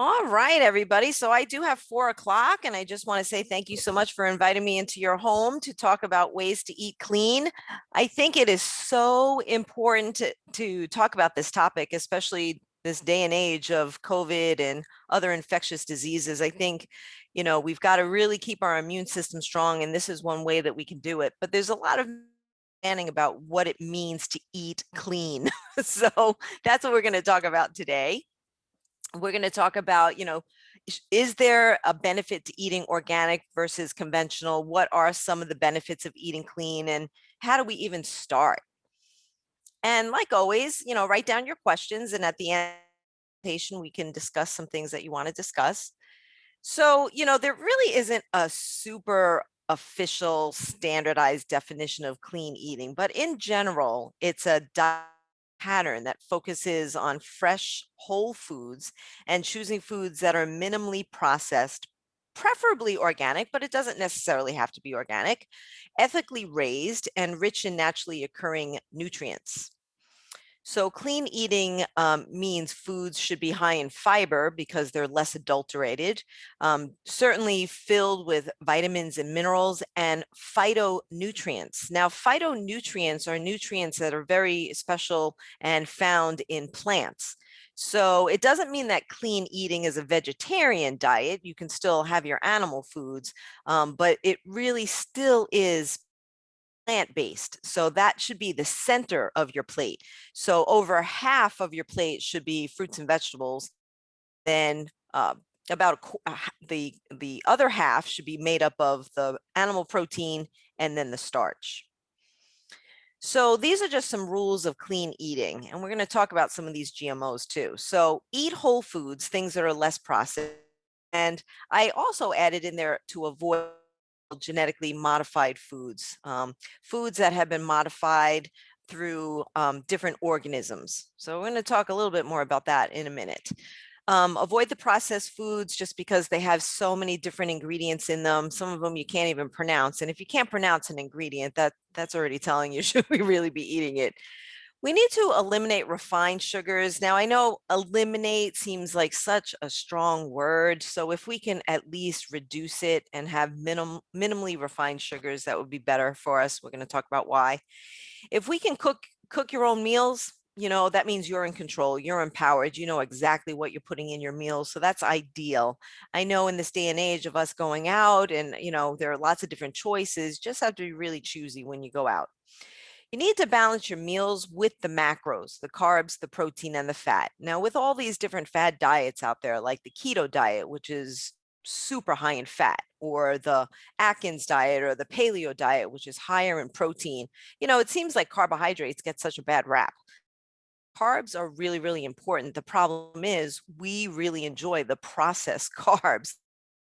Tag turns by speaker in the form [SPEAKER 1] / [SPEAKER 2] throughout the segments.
[SPEAKER 1] All right, everybody. So I do have 4 o'clock, and I just want to say thank you so much for inviting me into your home to talk about ways to eat clean. I think it is so important to talk about this topic, especially this day and age of COVID and other infectious diseases. I think, we've got to really keep our immune system strong, and this is one way that we can do it. But there's a lot of understanding about what it means to eat clean. So that's what we're going to talk about today. We're going to talk about, is there a benefit to eating organic versus conventional? What are some of the benefits of eating clean, and how do we even start? And like always, write down your questions, and at the end of the presentation, we can discuss some things that you want to discuss. So, there really isn't a super official standardized definition of clean eating, but in general, it's a pattern that focuses on fresh, whole foods and choosing foods that are minimally processed, preferably organic, but it doesn't necessarily have to be organic, ethically raised, and rich in naturally occurring nutrients. So clean eating means foods should be high in fiber because they're less adulterated, certainly filled with vitamins and minerals and phytonutrients. Now, phytonutrients are nutrients that are very special and found in plants. So it doesn't mean that clean eating is a vegetarian diet. You can still have your animal foods, but it really still is plant-based. So that should be the center of your plate. So over half of your plate should be fruits and vegetables. Then the other half should be made up of the animal protein and then the starch. So these are just some rules of clean eating, and we're going to talk about some of these GMOs too. So eat whole foods, things that are less processed. And I also added in there to avoid genetically modified foods, foods that have been modified through different organisms. So we're going to talk a little bit more about that in a minute. Avoid the processed foods just because they have so many different ingredients in them. Some of them you can't even pronounce. And if you can't pronounce an ingredient, that's already telling you, should we really be eating it? We need to eliminate refined sugars. Now, I know eliminate seems like such a strong word. So if we can at least reduce it and have minimally refined sugars, that would be better for us. We're going to talk about why. If we can cook your own meals, that means you're in control, you're empowered, you know exactly what you're putting in your meals. So that's ideal. I know in this day and age of us going out and, there are lots of different choices, just have to be really choosy when you go out. You need to balance your meals with the macros, the carbs, the protein, and the fat. Now, with all these different fad diets out there, like the keto diet, which is super high in fat, or the Atkins diet, or the paleo diet, which is higher in protein, it seems like carbohydrates get such a bad rap. Carbs are really, really important. The problem is we really enjoy the processed carbs.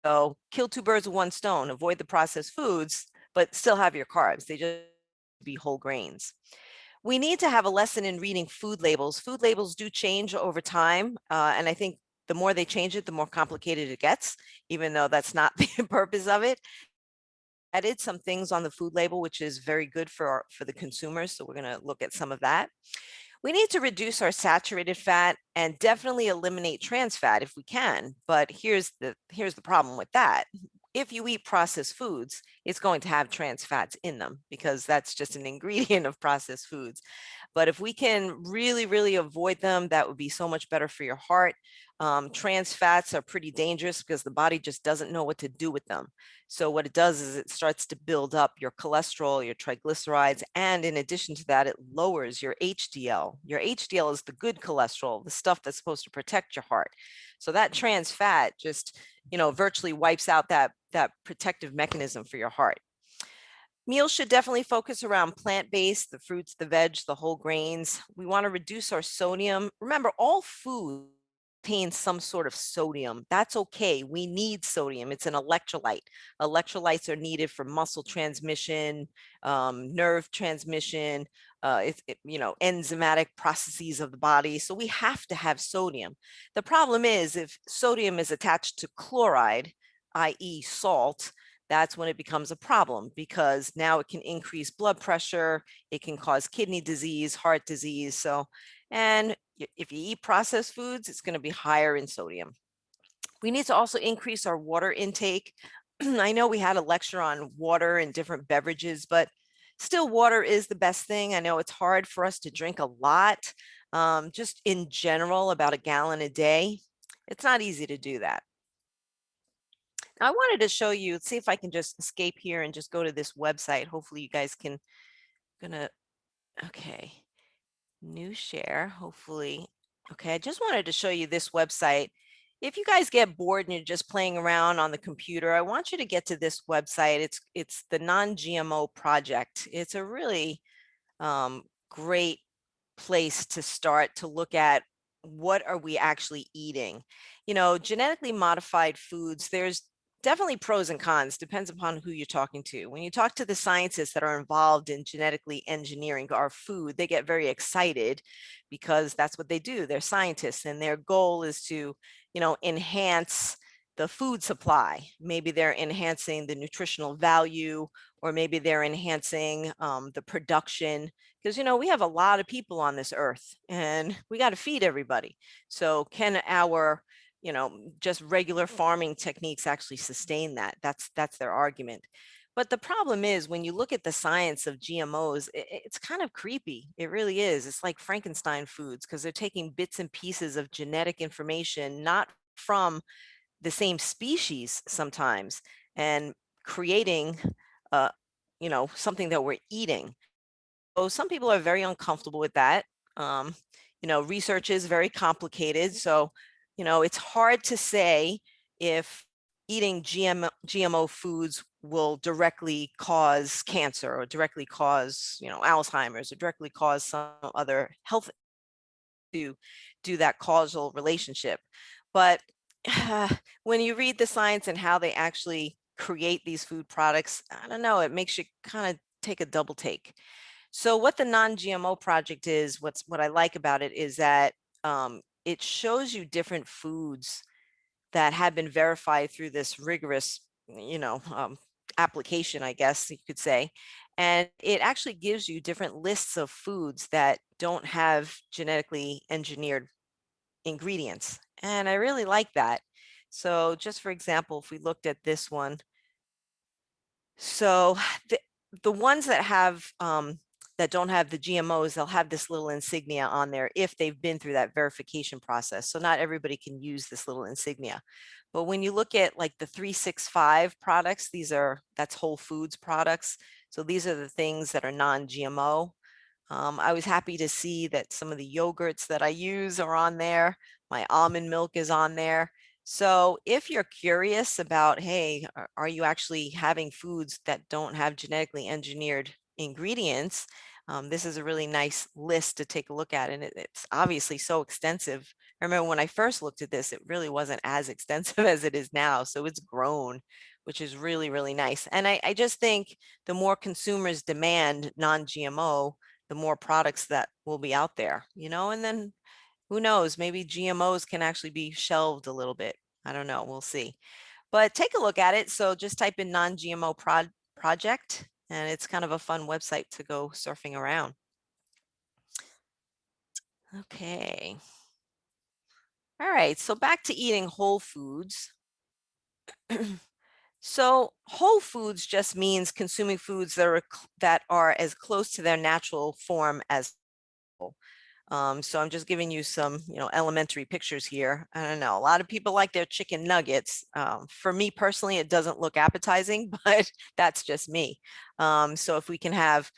[SPEAKER 1] So kill two birds with one stone, avoid the processed foods, but still have your carbs. They just be whole grains. We need to have a lesson in reading food labels. Food labels do change over time. And I think the more they change it, the more complicated it gets, even though that's not the purpose of it. Added some things on the food label, which is very good for the consumers. So we're going to look at some of that. We need to reduce our saturated fat and definitely eliminate trans fat if we can. But here's the problem with that. If you eat processed foods, it's going to have trans fats in them because that's just an ingredient of processed foods. But if we can really, really avoid them, that would be so much better for your heart. Trans fats are pretty dangerous because the body just doesn't know what to do with them. So what it does is it starts to build up your cholesterol, your triglycerides, and in addition to that, it lowers your HDL. Your HDL is the good cholesterol, the stuff that's supposed to protect your heart. So that trans fat just, virtually wipes out that protective mechanism for your heart. Meals should definitely focus around plant-based, the fruits, the veg, the whole grains. We want to reduce our sodium. Remember, all food contains some sort of sodium. That's okay. We need sodium. It's an electrolyte. Electrolytes are needed for muscle transmission, nerve transmission, enzymatic processes of the body. So we have to have sodium. The problem is if sodium is attached to chloride, i.e. salt, that's when it becomes a problem because now it can increase blood pressure, it can cause kidney disease, heart disease. So, and if you eat processed foods, it's going to be higher in sodium. We need to also increase our water intake. I know we had a lecture on water and different beverages, but still water is the best thing. I know it's hard for us to drink a lot, just in general, about a gallon a day. It's not easy to do that. Now, I wanted to show you, see if I can just escape here and just go to this website. Hopefully you guys can, okay, new share, hopefully. Okay, I just wanted to show you this website. If you guys get bored and you're just playing around on the computer, I want you to get to this website. It's the NonGMO Project. It's a really great place to start to look at what are we actually eating. Genetically modified foods, there's definitely pros and cons, depends upon who you're talking to. When you talk to the scientists that are involved in genetically engineering our food, they get very excited because that's what they do. They're scientists, and their goal is to, enhance the food supply. Maybe they're enhancing the nutritional value, or maybe they're enhancing the production, because we have a lot of people on this earth and we got to feed everybody. So can our just regular farming techniques actually sustain that? That's their argument. But the problem is, when you look at the science of GMOs, it's kind of creepy. It really is. It's like Frankenstein foods, because they're taking bits and pieces of genetic information, not from the same species sometimes, and creating something that we're eating. So some people are very uncomfortable with that. Um, Research is very complicated. So, it's hard to say if eating GMO foods will directly cause cancer, or directly cause, Alzheimer's, or directly cause some other health, to do that causal relationship. But when you read the science and how they actually create these food products, I don't know, it makes you kind of take a double take. So what the NonGMO Project is, what I like about it is that it shows you different foods that have been verified through this rigorous, application, I guess you could say. And it actually gives you different lists of foods that don't have genetically engineered ingredients. And I really like that. So just for example, if we looked at this one, so the ones that don't have the GMOs, they'll have this little insignia on there if they've been through that verification process. So not everybody can use this little insignia. But when you look at like the 365 products, that's Whole Foods products. So these are the things that are non-GMO. I was happy to see that some of the yogurts that I use are on there. My almond milk is on there. So if you're curious about, hey, are you actually having foods that don't have genetically engineered ingredients, this is a really nice list to take a look at. And it's obviously so extensive. I remember when I first looked at this, it really wasn't as extensive as it is now. So it's grown, which is really, really nice. And I just think the more consumers demand non-GMO, the more products that will be out there, and then who knows, maybe GMOs can actually be shelved a little bit. I don't know, we'll see. But take a look at it. So just type in non-GMO project, and it's kind of a fun website to go surfing around. Okay. All right, so back to eating whole foods. So whole foods just means consuming foods that are as close to their natural form as possible. So I'm just giving you some, elementary pictures here. I don't know. A lot of people like their chicken nuggets. For me personally, it doesn't look appetizing, but that's just me. So if we can have,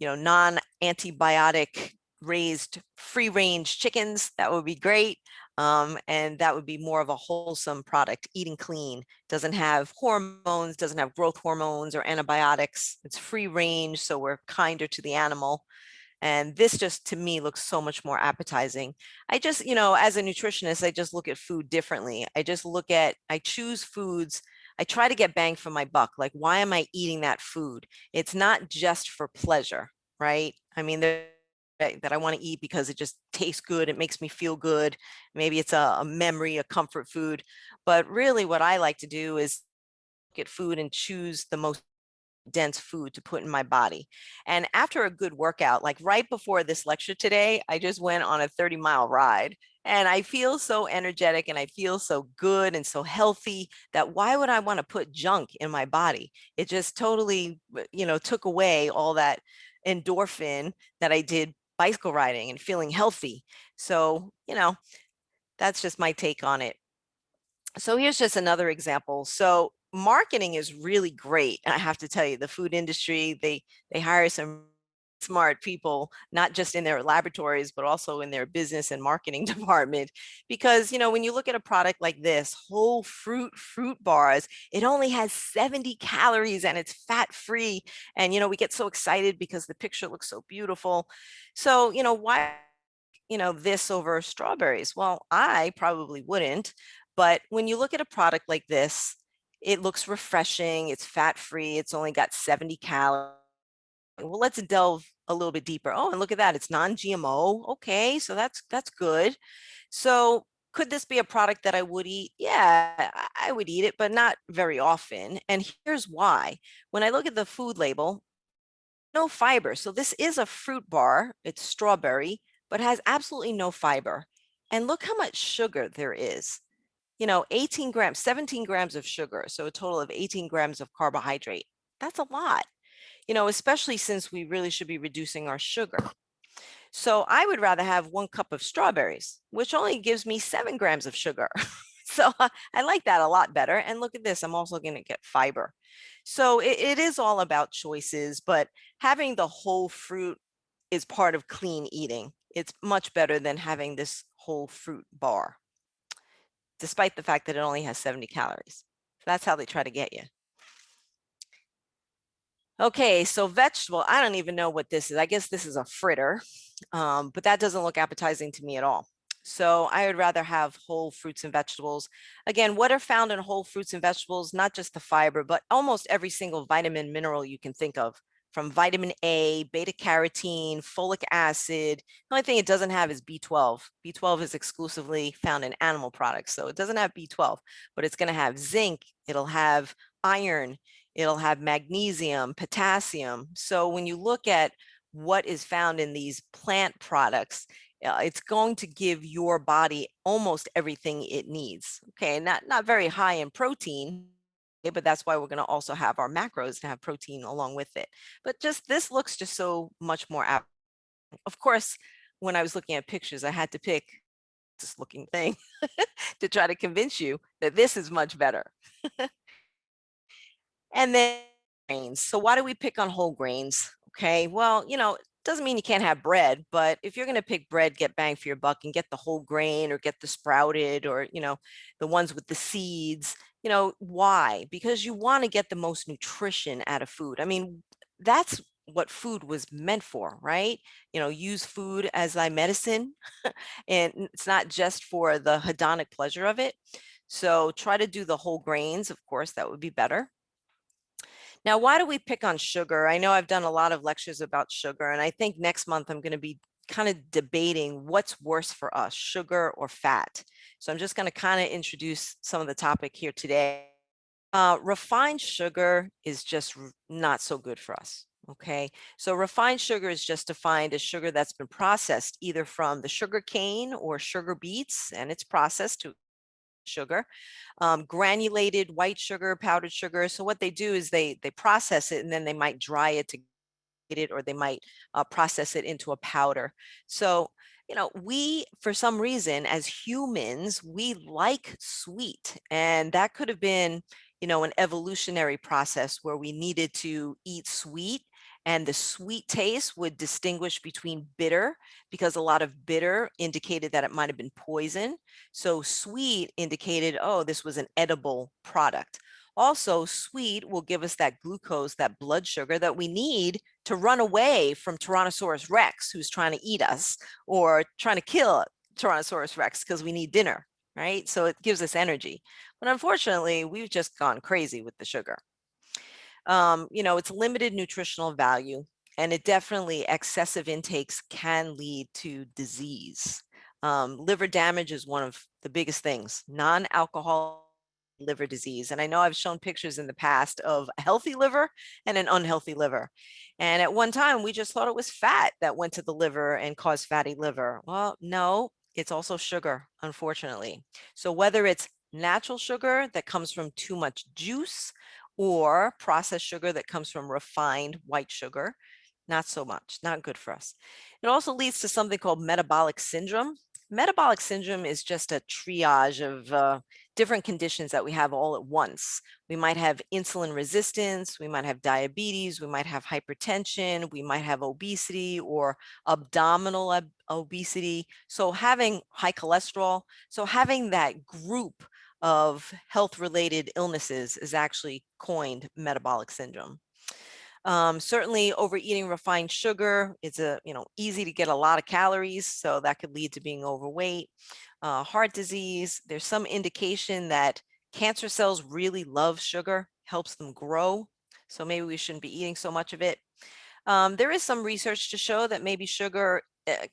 [SPEAKER 1] non-antibiotic raised free range chickens, that would be great. And that would be more of a wholesome product, eating clean, doesn't have hormones, doesn't have growth hormones or antibiotics. It's free range, so we're kinder to the animal. And this just, to me, looks so much more appetizing. I just, as a nutritionist, I just look at food differently. I choose foods. I try to get bang for my buck. Like, why am I eating that food? It's not just for pleasure, right? I mean, that I want to eat because it just tastes good. It makes me feel good. Maybe it's a memory, a comfort food. But really what I like to do is look at food and choose the most dense food to put in my body. And after a good workout, like right before this lecture today, I just went on a 30-mile ride. And I feel so energetic and I feel so good and so healthy that why would I want to put junk in my body? It just totally, took away all that endorphin that I did bicycle riding and feeling healthy. So, that's just my take on it. So here's just another example. So marketing is really great. I have to tell you, the food industry, they hire some smart people, not just in their laboratories, but also in their business and marketing department. Because, when you look at a product like this, whole fruit bars, it only has 70 calories and it's fat free. And, we get so excited because the picture looks so beautiful. So, why this over strawberries? Well, I probably wouldn't. But when you look at a product like this, it looks refreshing, it's fat free, it's only got 70 calories. Well, let's delve a little bit deeper. Oh, and look at that, it's non-GMO. Okay, so that's good. So could this be a product that I would eat? Yeah, I would eat it, but not very often. And here's why. When I look at the food label, no fiber. So this is a fruit bar. It's strawberry, but has absolutely no fiber. And look how much sugar there is. 18 grams, 17 grams of sugar. So a total of 18 grams of carbohydrate. That's a lot, especially since we really should be reducing our sugar. So I would rather have 1 cup of strawberries, which only gives me 7 grams of sugar. So I like that a lot better. And look at this, I'm also going to get fiber. So it is all about choices, but having the whole fruit is part of clean eating. It's much better than having this whole fruit bar, despite the fact that it only has 70 calories. So that's how they try to get you. Okay, so vegetable, I don't even know what this is. I guess this is a fritter, but that doesn't look appetizing to me at all. So I would rather have whole fruits and vegetables. Again, what are found in whole fruits and vegetables? Not just the fiber, but almost every single vitamin, mineral you can think of, from vitamin A, beta carotene, folic acid. The only thing it doesn't have is B12. B12 is exclusively found in animal products, so it doesn't have B12, but it's going to have zinc. It'll have iron. It'll have magnesium, potassium. So when you look at what is found in these plant products, it's going to give your body almost everything it needs. Okay, not very high in protein, but that's why we're going to also have our macros to have protein along with it. But just this looks just so much more app. Of course, when I was looking at pictures, I had to pick this looking thing to try to convince you that this is much better. And then grains. So why do we pick on whole grains? Okay, well, it doesn't mean you can't have bread, but if you're going to pick bread, get bang for your buck and get the whole grain or get the sprouted or, the ones with the seeds, why? Because you want to get the most nutrition out of food. I mean, that's what food was meant for, right? Use food as thy medicine. And it's not just for the hedonic pleasure of it. So try to do the whole grains. Of course, that would be better. Now, why do we pick on sugar? I know I've done a lot of lectures about sugar, and I think next month I'm going to be kind of debating what's worse for us, sugar or fat. So I'm just going to kind of introduce some of the topic here today. Refined sugar is just not so good for us. Okay, so refined sugar is just defined as sugar that's been processed either from the sugar cane or sugar beets, and it's processed to sugar, granulated white sugar, powdered sugar. So what they do is they process it and then they might dry it to get it, or they might process it into a powder. So we, for some reason, as humans, we like sweet, and that could have been an evolutionary process where we needed to eat sweet, and the sweet taste would distinguish between bitter, because a lot of bitter indicated that it might have been poison. So sweet indicated, oh, this was an edible product. Also, sweet will give us that glucose, that blood sugar that we need to run away from Tyrannosaurus Rex, who's trying to eat us, or trying to kill Tyrannosaurus Rex because we need dinner, right? So it gives us energy. But unfortunately, we've just gone crazy with the sugar. It's limited nutritional value, and it definitely, excessive intakes can lead to disease. Liver damage is one of the biggest things, non-alcoholic liver disease. And I know I've shown pictures in the past of a healthy liver and an unhealthy liver. And at one time, we just thought it was fat that went to the liver and caused fatty liver. Well, no, it's also sugar, unfortunately. So whether it's natural sugar that comes from too much juice or processed sugar that comes from refined white sugar, not so much, not good for us. It also leads to something called metabolic syndrome. Metabolic syndrome is just a triage of different conditions that we have all at once. We might have insulin resistance, we might have diabetes, we might have hypertension, we might have obesity or abdominal obesity. So having high cholesterol, so having that group of health-related illnesses is actually coined metabolic syndrome. Certainly overeating refined sugar, it's easy to get a lot of calories, so that could lead to being overweight. Heart disease, there's some indication that cancer cells really love sugar, helps them grow. So maybe we shouldn't be eating so much of it. There is some research to show that maybe sugar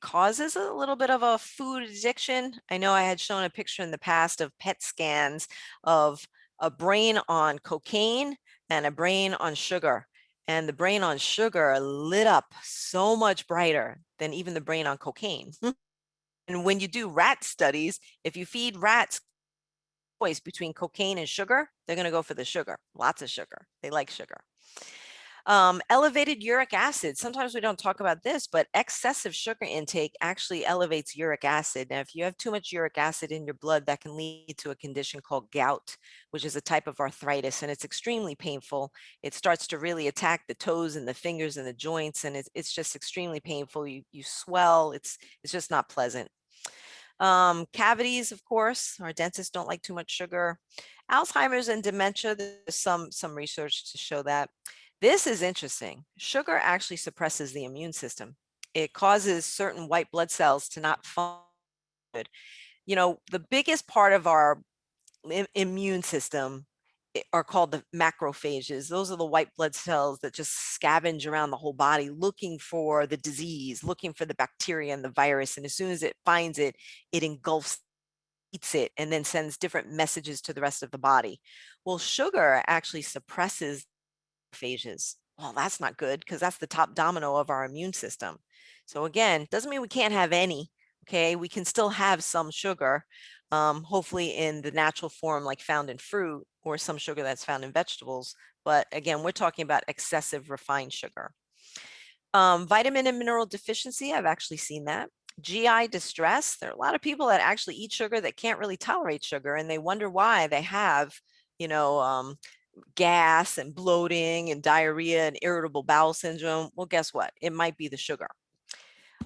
[SPEAKER 1] causes a little bit of a food addiction. I know I had shown a picture in the past of PET scans of a brain on cocaine and a brain on sugar. And the brain on sugar lit up so much brighter than even the brain on cocaine. And when you do rat studies, if you feed rats choice between cocaine and sugar, they're going to go for the sugar, lots of sugar. They like sugar. Elevated uric acid. Sometimes we don't talk about this, but excessive sugar intake actually elevates uric acid. Now, if you have too much uric acid in your blood, that can lead to a condition called gout, which is a type of arthritis, and it's extremely painful. It starts to really attack the toes and the fingers and the joints, and it's just extremely painful. You swell. It's just not pleasant. Cavities, of course, our dentists don't like too much sugar. Alzheimer's and dementia, there's some research to show that. This is interesting. Sugar actually suppresses the immune system. It causes certain white blood cells to not function good. The biggest part of our immune system are called the macrophages. Those are the white blood cells that just scavenge around the whole body looking for the disease, looking for the bacteria and the virus. And as soon as it finds it, it engulfs, eats it, and then sends different messages to the rest of the body. Well, sugar actually suppresses phages. Well, that's not good because that's the top domino of our immune system. So again, doesn't mean we can't have any. Okay, we can still have some sugar, hopefully in the natural form like found in fruit or some sugar that's found in vegetables. But again, we're talking about excessive refined sugar. Vitamin and mineral deficiency, I've actually seen that. GI distress, there are a lot of people that actually eat sugar that can't really tolerate sugar, and they wonder why they have, you know, gas and bloating and diarrhea and irritable bowel syndrome. Well, guess what? It might be the sugar.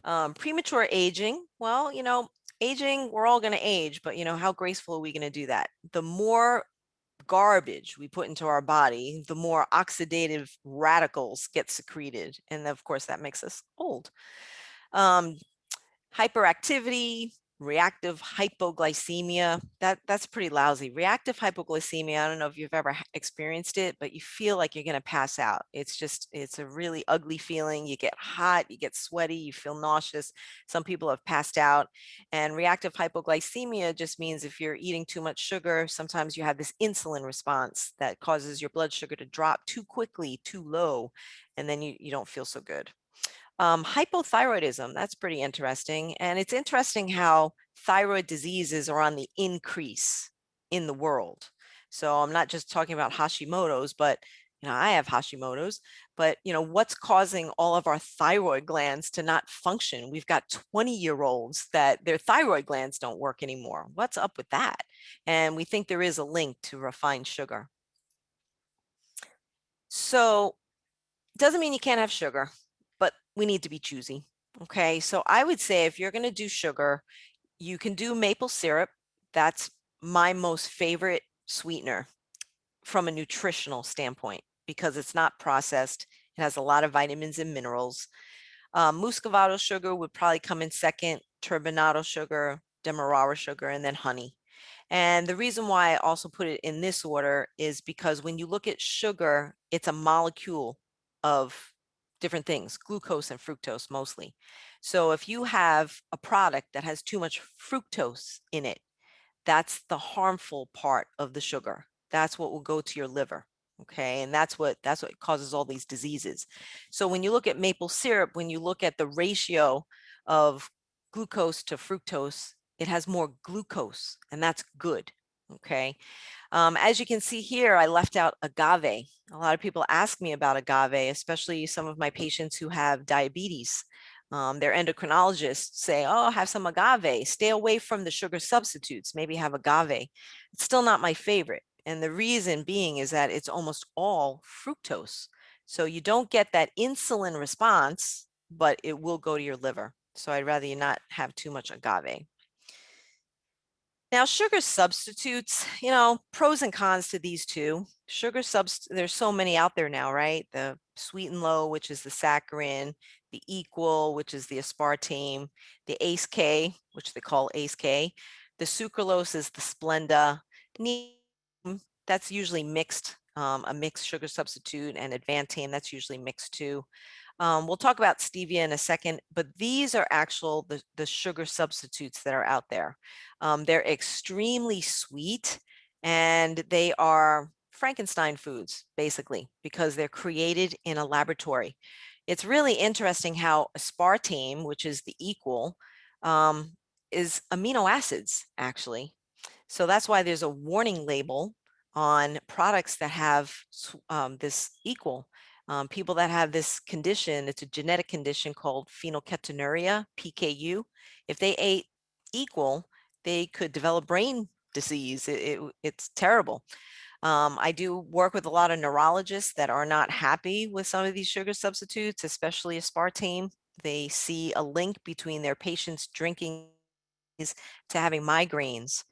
[SPEAKER 1] Premature aging. Well, aging, we're all going to age, but how graceful are we going to do that? The more garbage we put into our body, the more oxidative radicals get secreted. And of course, that makes us old. Hyperactivity, reactive hypoglycemia, that's pretty lousy. Reactive hypoglycemia, I don't know if you've ever experienced it, but you feel like you're going to pass out. It's a really ugly feeling. You get hot, you get sweaty, you feel nauseous. Some people have passed out. And reactive hypoglycemia just means if you're eating too much sugar, sometimes you have this insulin response that causes your blood sugar to drop too quickly, too low, and then you don't feel so good. Hypothyroidism, that's pretty interesting. And it's interesting how thyroid diseases are on the increase in the world. So I'm not just talking about Hashimoto's, but I have Hashimoto's, but what's causing all of our thyroid glands to not function? We've got 20-year-olds that their thyroid glands don't work anymore. What's up with that? And we think there is a link to refined sugar. So doesn't mean you can't have sugar, but we need to be choosy. Okay, so I would say if you're going to do sugar, you can do maple syrup. That's my most favorite sweetener from a nutritional standpoint because it's not processed. It has a lot of vitamins and minerals. Muscovado sugar would probably come in second, turbinado sugar, demerara sugar, and then honey. And the reason why I also put it in this order is because when you look at sugar, it's a molecule of different things, glucose and fructose mostly. So if you have a product that has too much fructose in it, that's the harmful part of the sugar. That's what will go to your liver. Okay, and that's what causes all these diseases. So when you look at maple syrup, when you look at the ratio of glucose to fructose, it has more glucose, and that's good. Okay. As you can see here, I left out agave. A lot of people ask me about agave, especially some of my patients who have diabetes. Their endocrinologists say, oh, have some agave. Stay away from the sugar substitutes. Maybe have agave. It's still not my favorite. And the reason being is that it's almost all fructose. So you don't get that insulin response, but it will go to your liver. So I'd rather you not have too much agave. Now, sugar substitutes, pros and cons to these two. There's so many out there now, right? The sweet and low, which is the saccharin, the equal, which is the aspartame, the ACE K, which they call ACE K, the sucralose is the Splenda. That's usually mixed, a mixed sugar substitute, and Advantane, that's usually mixed too. We'll talk about stevia in a second, but these are the sugar substitutes that are out there. They're extremely sweet, and they are Frankenstein foods, basically, because they're created in a laboratory. It's really interesting how aspartame, which is the equal, is amino acids, actually. So that's why there's a warning label on products that have this equal. People that have this condition, it's a genetic condition called phenylketonuria, PKU. If they ate equal, they could develop brain disease. It's terrible. I do work with a lot of neurologists that are not happy with some of these sugar substitutes, especially aspartame. They see a link between their patients drinking to having migraines.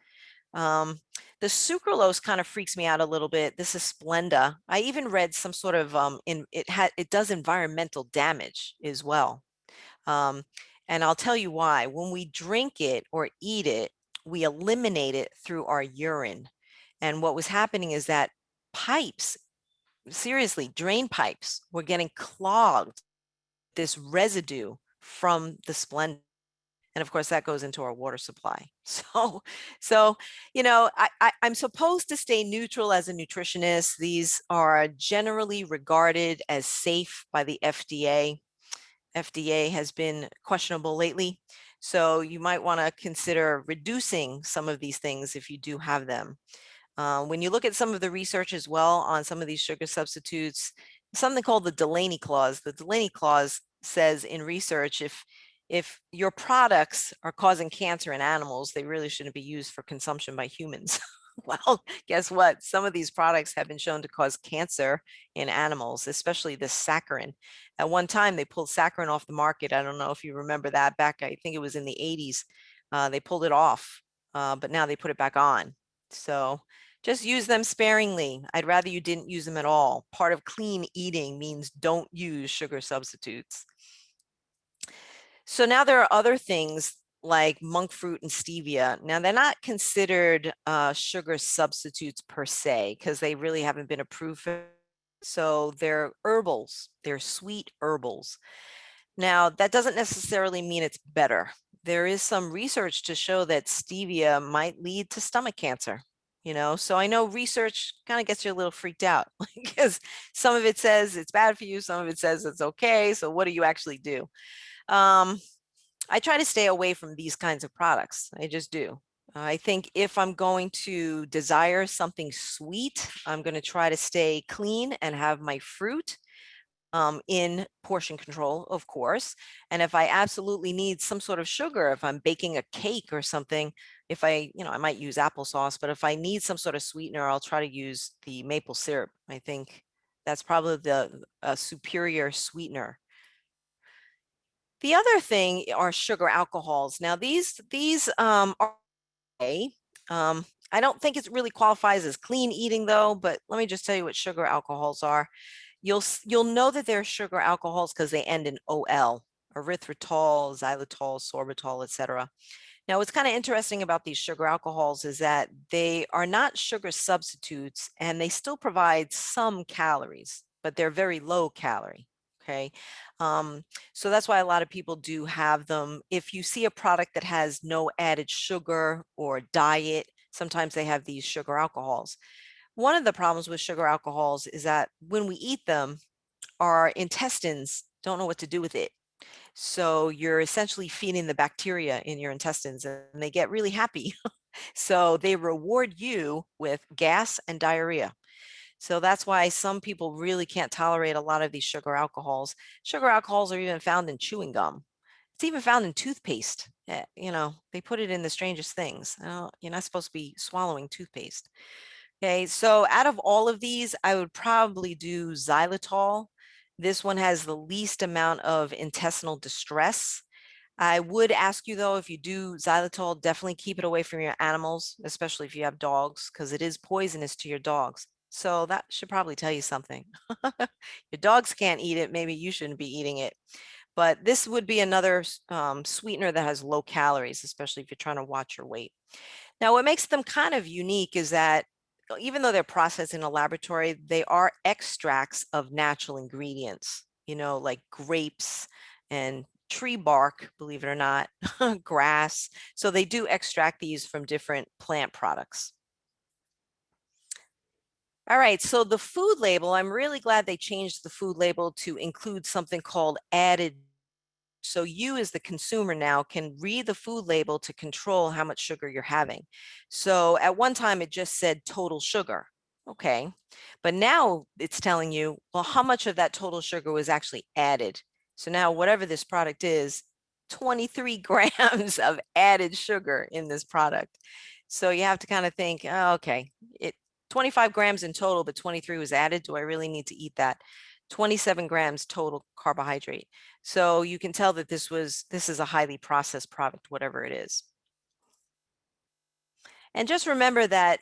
[SPEAKER 1] The sucralose kind of freaks me out a little bit. This is Splenda. I even read some sort of it does environmental damage as well. And I'll tell you why. When we drink it or eat it, we eliminate it through our urine. And what was happening is that pipes, seriously, drain pipes were getting clogged, this residue from the Splenda. And of course, that goes into our water supply. So I'm supposed to stay neutral as a nutritionist. These are generally regarded as safe by the FDA. FDA has been questionable lately. So you might want to consider reducing some of these things if you do have them. When you look at some of the research as well on some of these sugar substitutes, something called the Delaney Clause. The Delaney Clause says in research, if your products are causing cancer in animals, they really shouldn't be used for consumption by humans. Well, guess what? Some of these products have been shown to cause cancer in animals, especially the saccharin. At one time, they pulled saccharin off the market. I don't know if you remember that back, I think it was in the 80s. They pulled it off, but now they put it back on. So just use them sparingly. I'd rather you didn't use them at all. Part of clean eating means don't use sugar substitutes. So now there are other things like monk fruit and stevia. Now they're not considered sugar substitutes per se because they really haven't been approved for. So they're herbals, they're sweet herbals. Now that doesn't necessarily mean it's better. There is some research to show that stevia might lead to stomach cancer. So I know research kind of gets you a little freaked out because some of it says it's bad for you, some of it says it's okay. So what do you actually do? I try to stay away from these kinds of products. I just do. I think if I'm going to desire something sweet, I'm going to try to stay clean and have my fruit in portion control, of course. And if I absolutely need some sort of sugar, if I'm baking a cake or something, I might use applesauce, but if I need some sort of sweetener, I'll try to use the maple syrup. I think that's probably the superior sweetener. The other thing are sugar alcohols. Now these are okay. I don't think it really qualifies as clean eating though, but let me just tell you what sugar alcohols are. You'll know that they're sugar alcohols because they end in OL, erythritol, xylitol, sorbitol, etc. Now, what's kind of interesting about these sugar alcohols is that they are not sugar substitutes and they still provide some calories, but they're very low calorie. Okay. So that's why a lot of people do have them. If you see a product that has no added sugar or diet, sometimes they have these sugar alcohols. One of the problems with sugar alcohols is that when we eat them, our intestines don't know what to do with it. So you're essentially feeding the bacteria in your intestines and they get really happy. So they reward you with gas and diarrhea. So that's why some people really can't tolerate a lot of these sugar alcohols. Sugar alcohols are even found in chewing gum. It's even found in toothpaste. They put it in the strangest things. You're not supposed to be swallowing toothpaste. Okay, so out of all of these, I would probably do xylitol. This one has the least amount of intestinal distress. I would ask you though, if you do xylitol, definitely keep it away from your animals, especially if you have dogs, because it is poisonous to your dogs. So that should probably tell you something. Your dogs can't eat it, maybe you shouldn't be eating it. But this would be another sweetener that has low calories, especially if you're trying to watch your weight. Now, what makes them kind of unique is that even though they're processed in a laboratory, they are extracts of natural ingredients, like grapes and tree bark, believe it or not, grass. So they do extract these from different plant products. All right, so the food label, I'm really glad they changed the food label to include something called added. So you as the consumer now can read the food label to control how much sugar you're having. So at one time it just said total sugar. Okay. But now it's telling you, well, how much of that total sugar was actually added. So now whatever this product is, 23 grams of added sugar in this product. So you have to kind of think, oh, okay, 25 grams in total, but 23 was added. Do I really need to eat that? 27 grams total carbohydrate. So you can tell that this is a highly processed product, whatever it is. And just remember that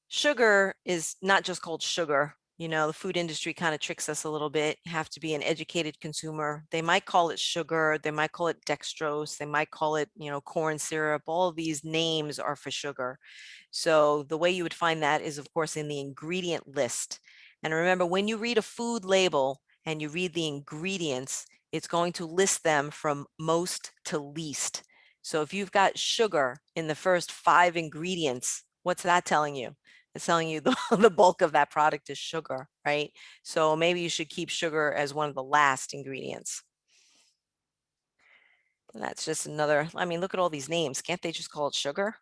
[SPEAKER 1] sugar is not just called sugar. The food industry kind of tricks us a little bit. You have to be an educated consumer. They might call it sugar. They might call it dextrose. They might call it, corn syrup. All of these names are for sugar. So the way you would find that is, of course, in the ingredient list. And remember, when you read a food label and you read the ingredients, it's going to list them from most to least. So if you've got sugar in the first 5 ingredients, what's that telling you? It's telling you the bulk of that product is sugar, right? So maybe you should keep sugar as one of the last ingredients. And that's just another, look at all these names. Can't they just call it sugar?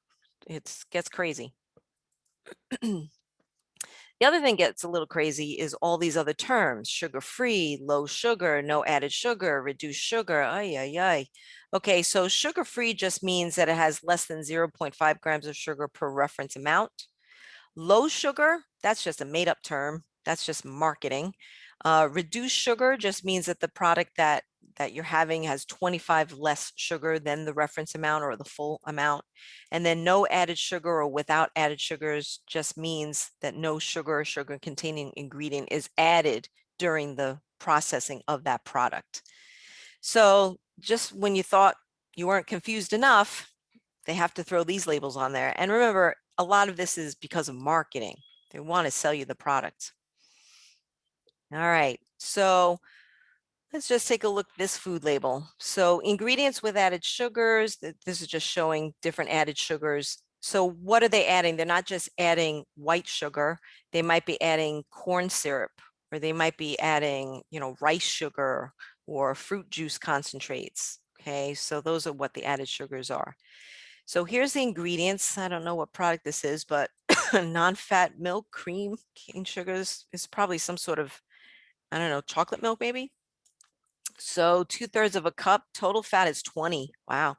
[SPEAKER 1] It gets crazy. The other thing gets a little crazy is all these other terms: sugar-free, low sugar, no added sugar, reduced sugar. Ay, ay, ay. Okay, so sugar-free just means that it has less than 0.5 grams of sugar per reference amount. Low sugar, that's just a made up term. That's just marketing. Reduced sugar just means that the product that you're having has 25 less sugar than the reference amount or the full amount. And then no added sugar or without added sugars just means that no sugar or sugar containing ingredient is added during the processing of that product. So just when you thought you weren't confused enough, they have to throw these labels on there. And remember, a lot of this is because of marketing. They want to sell you the product. All right, so let's just take a look at this food label. So ingredients with added sugars, this is just showing different added sugars. So what are they adding? They're not just adding white sugar. They might be adding corn syrup, or they might be adding, rice sugar or fruit juice concentrates. Okay, so those are what the added sugars are. So here's the ingredients. I don't know what product this is, but non-fat milk, cream, cane sugars is probably some sort of, I don't know, chocolate milk maybe. So 2/3 of a cup, total fat is 20. Wow.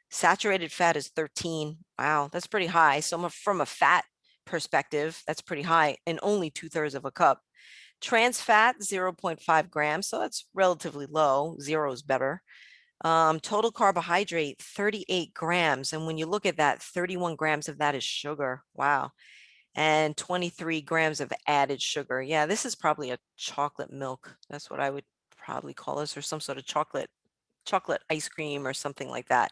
[SPEAKER 1] Saturated fat is 13. Wow, that's pretty high. So from a fat perspective, that's pretty high, and only 2/3 of a cup. Trans fat, 0.5 grams. So that's relatively low. 0 is better. Total carbohydrate, 38 grams. And when you look at that, 31 grams of that is sugar. Wow. And 23 grams of added sugar. Yeah, this is probably a chocolate milk. That's what I would probably call this, or some sort of chocolate ice cream or something like that.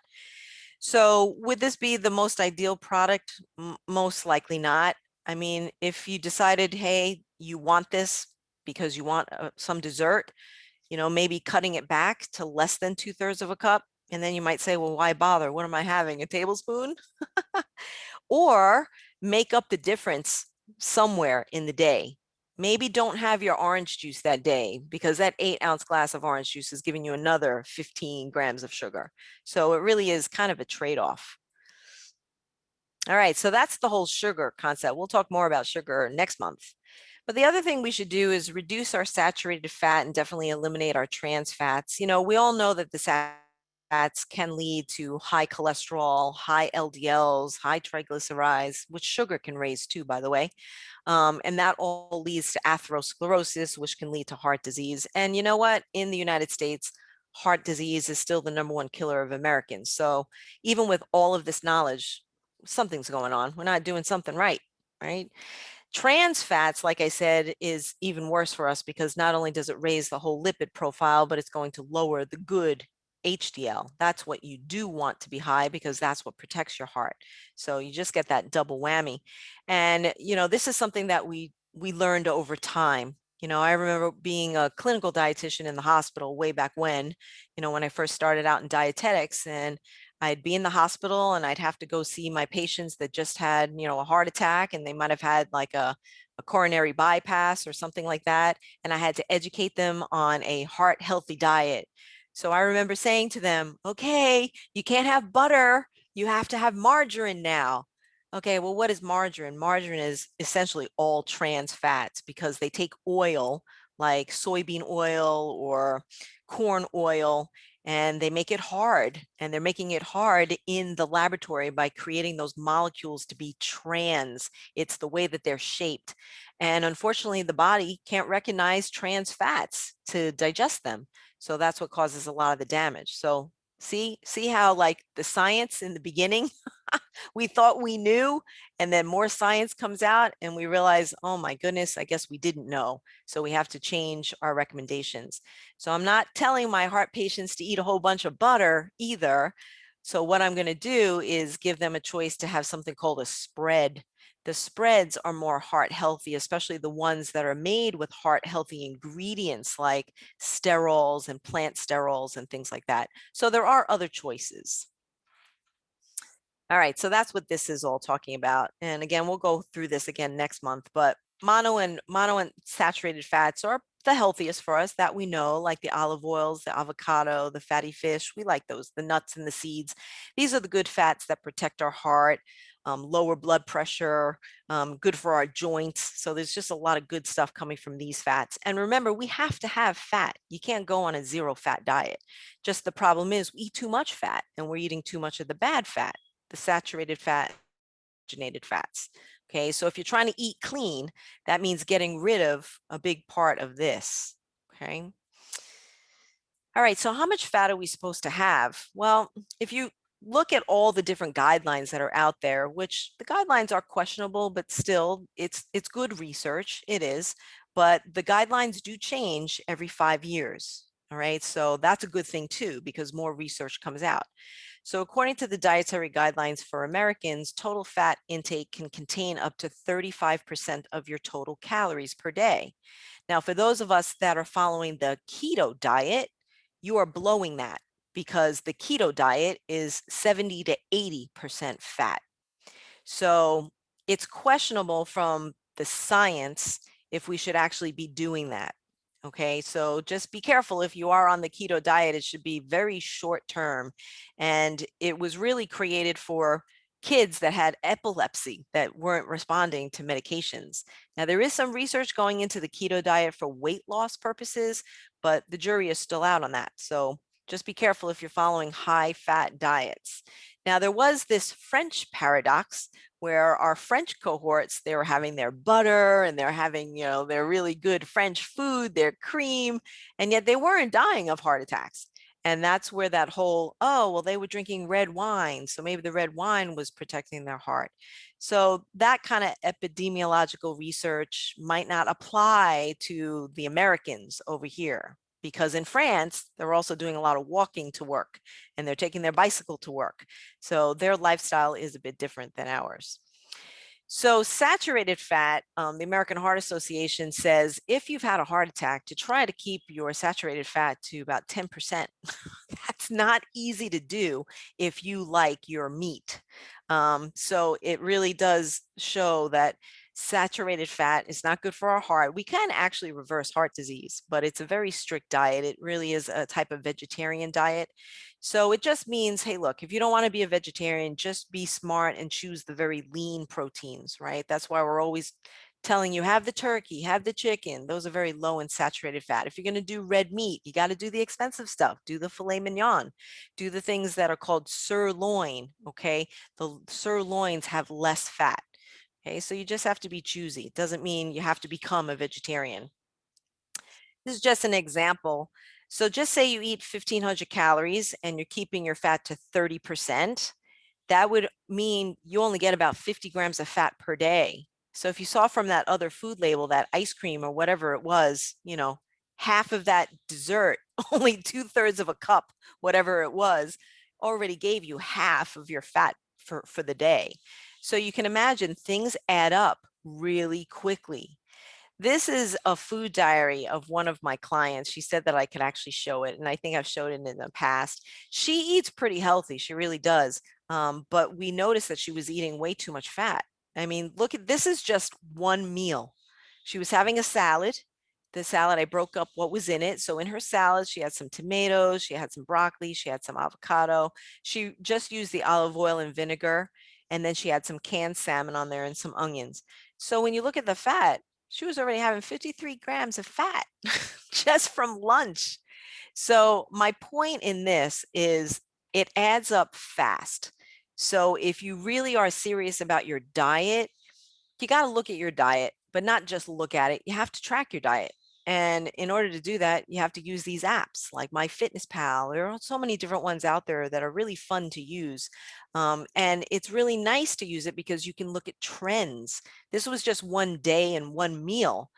[SPEAKER 1] So would this be the most ideal product? Most likely not. I mean, if you decided, hey, you want this because you want some dessert, maybe cutting it back to less than 2/3 of a cup. And then you might say, well, why bother? What am I having? A tablespoon? Or make up the difference somewhere in the day. Maybe don't have your orange juice that day because that 8-ounce glass of orange juice is giving you another 15 grams of sugar. So it really is kind of a trade-off. All right, so that's the whole sugar concept. We'll talk more about sugar next month. But the other thing we should do is reduce our saturated fat and definitely eliminate our trans fats. You know, we all know that the fats can lead to high cholesterol, high LDLs, high triglycerides, which sugar can raise too, by the way. And that all leads to atherosclerosis, which can lead to heart disease. And you know what? In the United States, heart disease is still the #1 killer of Americans. So even with all of this knowledge, something's going on. We're not doing something right, right? Trans fats, like I said, is even worse for us because not only does it raise the whole lipid profile, but it's going to lower the good HDL. That's what you do want to be high because that's what protects your heart. So you just get that double whammy. And, you know, this is something that we learned over time. You know, I remember being a clinical dietitian in the hospital way back when, you know, when I first started out in dietetics, and I'd be in the hospital and I'd have to go see my patients that just had, you know, a heart attack, and they might have had like a coronary bypass or something like that. And I had to educate them on a heart healthy diet. So I remember saying to them, okay, you can't have butter. You have to have margarine now. Okay, well, what is margarine? Margarine is essentially all trans fats because they take oil like soybean oil or corn oil, and they make it hard, and they're making it hard in the laboratory by creating those molecules to be trans. It's the way that they're shaped. And unfortunately, the body can't recognize trans fats to digest them. So that's what causes a lot of the damage. So see how like the science in the beginning, we thought we knew, and then more science comes out and we realize, oh my goodness, I guess we didn't know. So we have to change our recommendations. So I'm not telling my heart patients to eat a whole bunch of butter either. So what I'm going to do is give them a choice to have something called a spread. The spreads are more heart healthy, especially the ones that are made with heart healthy ingredients like sterols and plant sterols and things like that. So there are other choices. All right, so that's what this is all talking about. And again, we'll go through this again next month, but monounsaturated fats are the healthiest for us that we know, like the olive oils, the avocado, the fatty fish. We like those, the nuts and the seeds. These are the good fats that protect our heart, lower blood pressure, good for our joints. So there's just a lot of good stuff coming from these fats. And remember, we have to have fat. You can't go on a zero fat diet. Just the problem is we eat too much fat, and we're eating too much of the bad fat, the saturated fat, hydrogenated fats. Okay, so if you're trying to eat clean, that means getting rid of a big part of this. Okay. All right, so how much fat are we supposed to have? Well, if you look at all the different guidelines that are out there, which the guidelines are questionable, but still it's good research, it is, but the guidelines do change every 5 years. All right, so that's a good thing too, because more research comes out. So according to the dietary guidelines for Americans, total fat intake can contain up to 35% of your total calories per day. Now, for those of us that are following the keto diet, you are blowing that because the keto diet is 70 to 80% fat. So it's questionable from the science if we should actually be doing that. Okay, so just be careful if you are on the keto diet. It should be very short term. And it was really created for kids that had epilepsy that weren't responding to medications. Now, there is some research going into the keto diet for weight loss purposes, but the jury is still out on that. So just be careful if you're following high fat diets. Now, there was this French paradox where our French cohorts, they were having their butter and they're having, you know, their really good French food, their cream, and yet they weren't dying of heart attacks. And that's where that whole, oh, well, they were drinking red wine, so maybe the red wine was protecting their heart. So that kind of epidemiological research might not apply to the Americans over here, because in France, they're also doing a lot of walking to work and they're taking their bicycle to work. So their lifestyle is a bit different than ours. So saturated fat, the American Heart Association says if you've had a heart attack, to try to keep your saturated fat to about 10%. That's not easy to do if you like your meat. So it really does show that Saturated fat is not good for our heart. We can actually reverse heart disease, but it's a very strict diet. It really is a type of vegetarian diet. So it just means, hey, look, if you don't want to be a vegetarian, just be smart and choose the very lean proteins, right? That's why we're always telling you, have the turkey, have the chicken. Those are very low in saturated fat. If you're going to do red meat, you got to do the expensive stuff. Do the filet mignon. Do the things that are called sirloin, okay? The sirloins have less fat. Okay, so you just have to be choosy. It doesn't mean you have to become a vegetarian. This is just an example. So just say you eat 1,500 calories and you're keeping your fat to 30%. That would mean you only get about 50 grams of fat per day. So if you saw from that other food label, that ice cream or whatever it was, you know, half of that dessert, only 2/3 of a cup, whatever it was, already gave you half of your fat for the day. So you can imagine things add up really quickly. This is a food diary of one of my clients. She said that I could actually show it, and I think I've showed it in the past. She eats pretty healthy, she really does. But we noticed that she was eating way too much fat. I mean, look at this is just one meal. She was having a salad. The salad, I broke up what was in it. So in her salad, she had some tomatoes, she had some broccoli, she had some avocado. She just used the olive oil and vinegar, and then she had some canned salmon on there and some onions. So when you look at the fat, she was already having 53 grams of fat just from lunch. So my point in this is it adds up fast. So if you really are serious about your diet, you got to look at your diet, but not just look at it. You have to track your diet. And in order to do that, you have to use these apps like MyFitnessPal. There are so many different ones out there that are really fun to use. And it's really nice to use it because you can look at trends. This was just one day and one meal,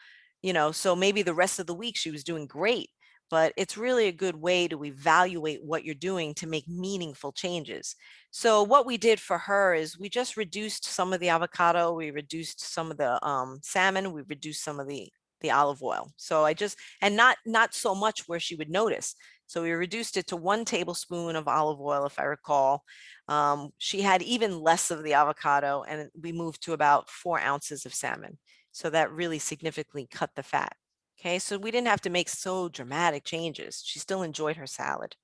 [SPEAKER 1] you know, so maybe the rest of the week she was doing great. But it's really a good way to evaluate what you're doing to make meaningful changes. So what we did for her is we just reduced some of the avocado, we reduced some of the salmon, we reduced some of the olive oil. So I just, and not so much where she would notice. So we reduced it to 1 tablespoon of olive oil, if I recall. She had even less of the avocado, and we moved to about 4 ounces of salmon. So that really significantly cut the fat. Okay, so we didn't have to make so dramatic changes. She still enjoyed her salad.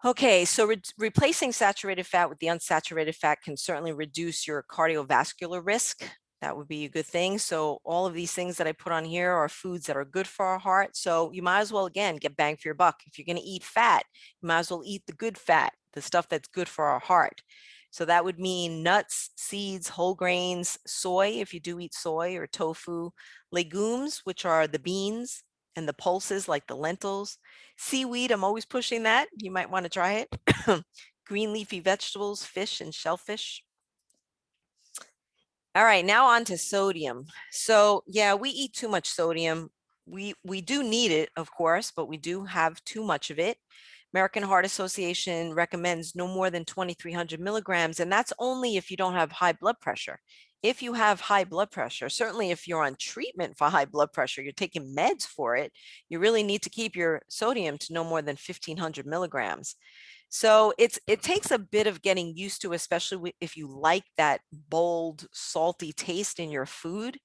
[SPEAKER 1] Okay, so replacing saturated fat with the unsaturated fat can certainly reduce your cardiovascular risk. That would be a good thing. So all of these things that I put on here are foods that are good for our heart. So you might as well, again, get bang for your buck. If you're going to eat fat, you might as well eat the good fat, the stuff that's good for our heart. So that would mean nuts, seeds, whole grains, soy, if you do eat soy, or tofu, legumes, which are the beans and the pulses like the lentils, seaweed, I'm always pushing that. You might want to try it. Green leafy vegetables, fish and shellfish. All right, now on to sodium. So yeah, we eat too much sodium. We do need it, of course, but we do have too much of it. American Heart Association recommends no more than 2,300 milligrams, and that's only if you don't have high blood pressure. If you have high blood pressure, certainly if you're on treatment for high blood pressure, you're taking meds for it, you really need to keep your sodium to no more than 1,500 milligrams. So it takes a bit of getting used to, especially if you like that bold, salty taste in your food.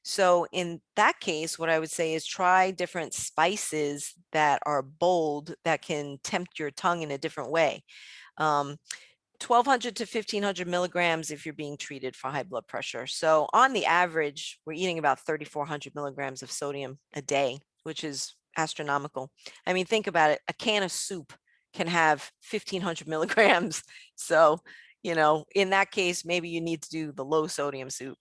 [SPEAKER 1] So in that case, what I would say is try different spices that are bold, that can tempt your tongue in a different way. 1,200 to 1,500 milligrams if you're being treated for high blood pressure. So on the average, we're eating about 3,400 milligrams of sodium a day, which is astronomical. I mean, think about it. A can of soup can have 1,500 milligrams. So, you know, in that case, maybe you need to do the low sodium soup.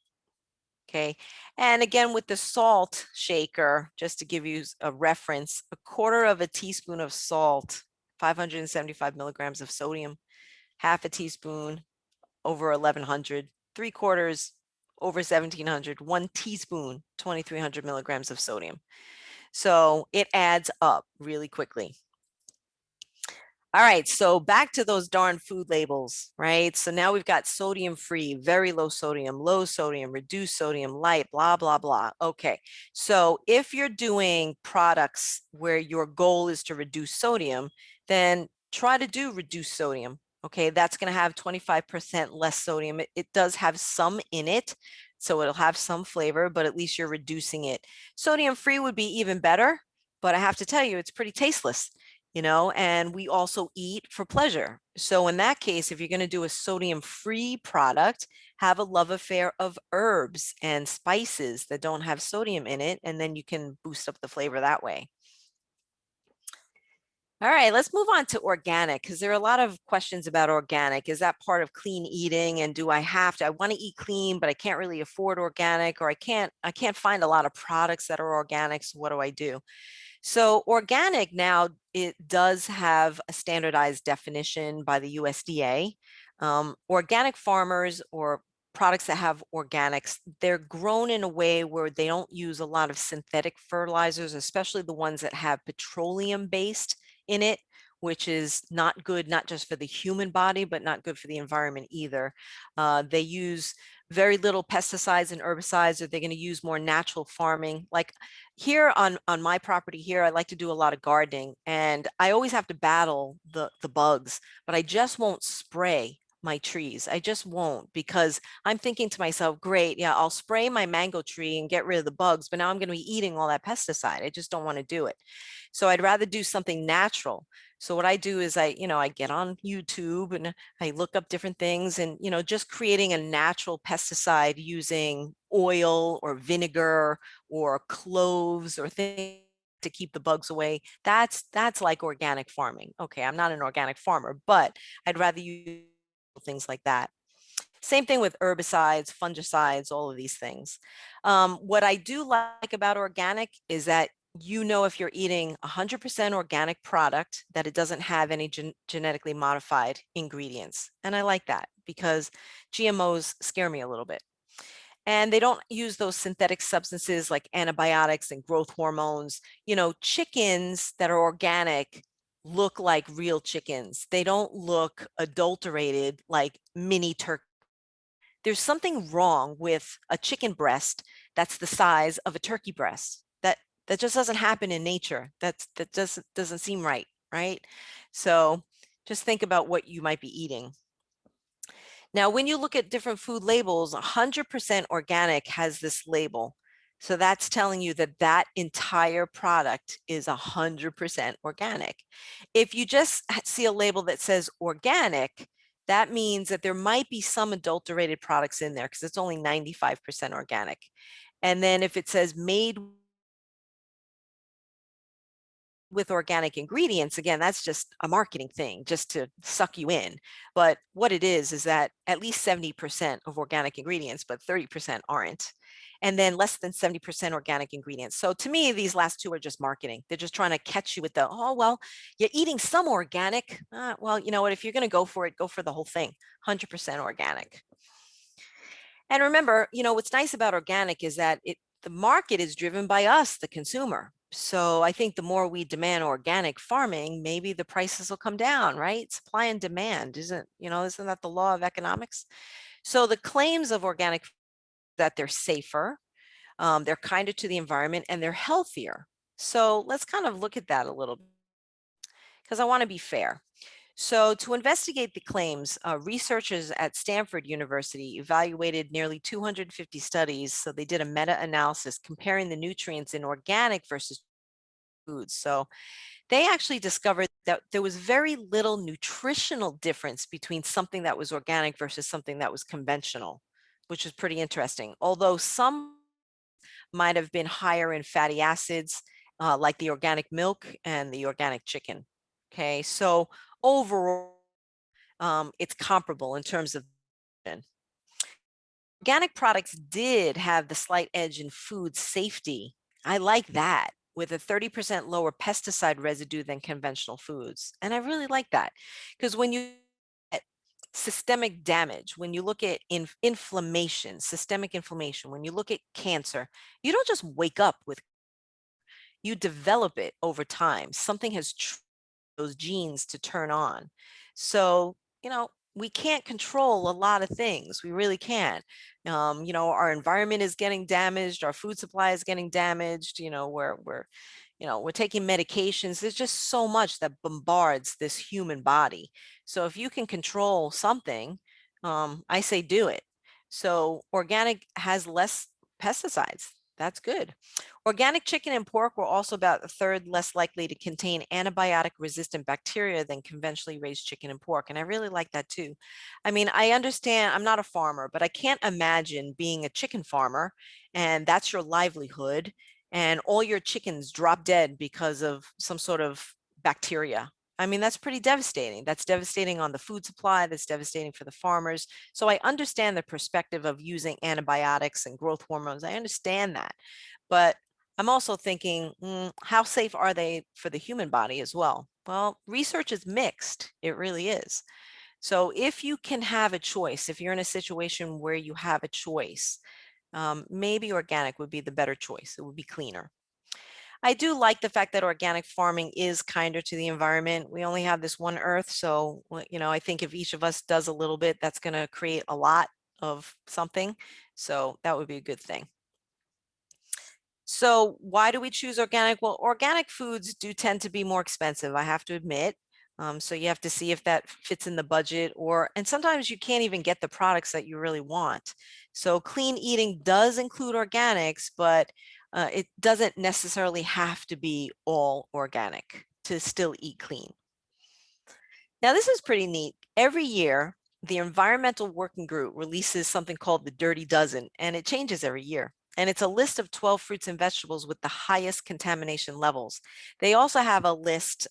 [SPEAKER 1] Okay. And again, with the salt shaker, just to give you a reference, 1/4 of a teaspoon of salt, 575 milligrams of sodium, half a teaspoon over 1,100, 3/4 over 1,700, 1 teaspoon, 2,300 milligrams of sodium. So it adds up really quickly. All right, so back to those darn food labels, right? So now we've got sodium free, very low sodium, reduced sodium, light, blah, blah, blah. Okay, so if you're doing products where your goal is to reduce sodium, then try to do reduced sodium. Okay, that's going to have 25% less sodium. It does have some in it, so it'll have some flavor, but at least you're reducing it. Sodium free would be even better, but I have to tell you, it's pretty tasteless, and we also eat for pleasure. So in that case, if you're going to do a sodium free product, have a love affair of herbs and spices that don't have sodium in it, and then you can boost up the flavor that way. All right, let's move on to organic because there are a lot of questions about organic. Is that part of clean eating? And do I have to? I want to eat clean, but I can't really afford organic, or I can't find a lot of products that are organic. So what do I do? So organic now, it does have a standardized definition by the USDA. Organic farmers or products that have organics, they're grown in a way where they don't use a lot of synthetic fertilizers, especially the ones that have petroleum based in it, which is not good, not just for the human body, but not good for the environment either. They use very little pesticides and herbicides, or they're going to use more natural farming. Like here on my property here, I like to do a lot of gardening, and I always have to battle the bugs, but I just won't spray my trees. I just won't, because I'm thinking to myself, great, yeah, I'll spray my mango tree and get rid of the bugs, but now I'm going to be eating all that pesticide. I just don't want to do it. So I'd rather do something natural. So what I do is I get on YouTube and I look up different things, and, just creating a natural pesticide using oil or vinegar or cloves or things to keep the bugs away. That's like organic farming. Okay, I'm not an organic farmer, but I'd rather use things like that. Same thing with herbicides, fungicides, all of these things. What I do like about organic is that if you're eating 100% organic product, that it doesn't have any genetically modified ingredients. And I like that because GMOs scare me a little bit. And they don't use those synthetic substances like antibiotics and growth hormones. Chickens that are organic look like real chickens. They don't look adulterated like mini turkey. There's something wrong with a chicken breast that's the size of a turkey breast. That just doesn't happen in nature. That just doesn't seem right, right? So just think about what you might be eating. Now, when you look at different food labels, 100% organic has this label. So that's telling you that that entire product is 100% organic. If you just see a label that says organic, that means that there might be some adulterated products in there because it's only 95% organic. And then if it says made with organic ingredients, again, that's just a marketing thing just to suck you in. But what it is that at least 70% of organic ingredients, but 30% aren't. And then less than 70% organic ingredients. So to me, these last two are just marketing. They're just trying to catch you with oh, well, you're eating some organic. Well, you know what? If you're going to go for it, go for the whole thing, 100% organic. And remember, what's nice about organic is that the market is driven by us, the consumer. So I think the more we demand organic farming, maybe the prices will come down, right? Supply and demand isn't that the law of economics? So the claims of organic that they're safer, they're kinder to the environment, and they're healthier. So let's kind of look at that a little bit because I want to be fair. So to investigate the claims, researchers at Stanford University evaluated nearly 250 studies. So they did a meta-analysis comparing the nutrients in organic versus foods. So they actually discovered that there was very little nutritional difference between something that was organic versus something that was conventional, which is pretty interesting. Although some might have been higher in fatty acids, like the organic milk and the organic chicken. Okay, so overall, it's comparable in terms of organic products did have the slight edge in food safety. I like that, with a 30% lower pesticide residue than conventional foods. And I really like that because when you at systemic damage, when you look at inflammation, systemic inflammation, when you look at cancer, you don't just wake up with, you develop it over time. Something has those genes to turn on. So, we can't control a lot of things. We really can't. Our environment is getting damaged. Our food supply is getting damaged. We're we're taking medications. There's just so much that bombards this human body. So if you can control something, I say do it. So organic has less pesticides. That's good. Organic chicken and pork were also about a third less likely to contain antibiotic-resistant bacteria than conventionally raised chicken and pork. And I really like that too. I mean, I understand I'm not a farmer, but I can't imagine being a chicken farmer and that's your livelihood and all your chickens drop dead because of some sort of bacteria. I mean, that's pretty devastating. That's devastating on the food supply. That's devastating for the farmers. So I understand the perspective of using antibiotics and growth hormones. I understand that. But I'm also thinking, how safe are they for the human body as well? Well, research is mixed. It really is. So if you can have a choice, if you're in a situation where you have a choice, maybe organic would be the better choice. It would be cleaner. I do like the fact that organic farming is kinder to the environment. We only have this one earth. So, I think if each of us does a little bit, that's going to create a lot of something. So that would be a good thing. So why do we choose organic? Well, organic foods do tend to be more expensive, I have to admit. So you have to see if that fits in the budget and sometimes you can't even get the products that you really want. So clean eating does include organics, but it doesn't necessarily have to be all organic to still eat clean. Now, this is pretty neat. Every year, the Environmental Working Group releases something called the Dirty Dozen, and it changes every year. And it's a list of 12 fruits and vegetables with the highest contamination levels. They also have a list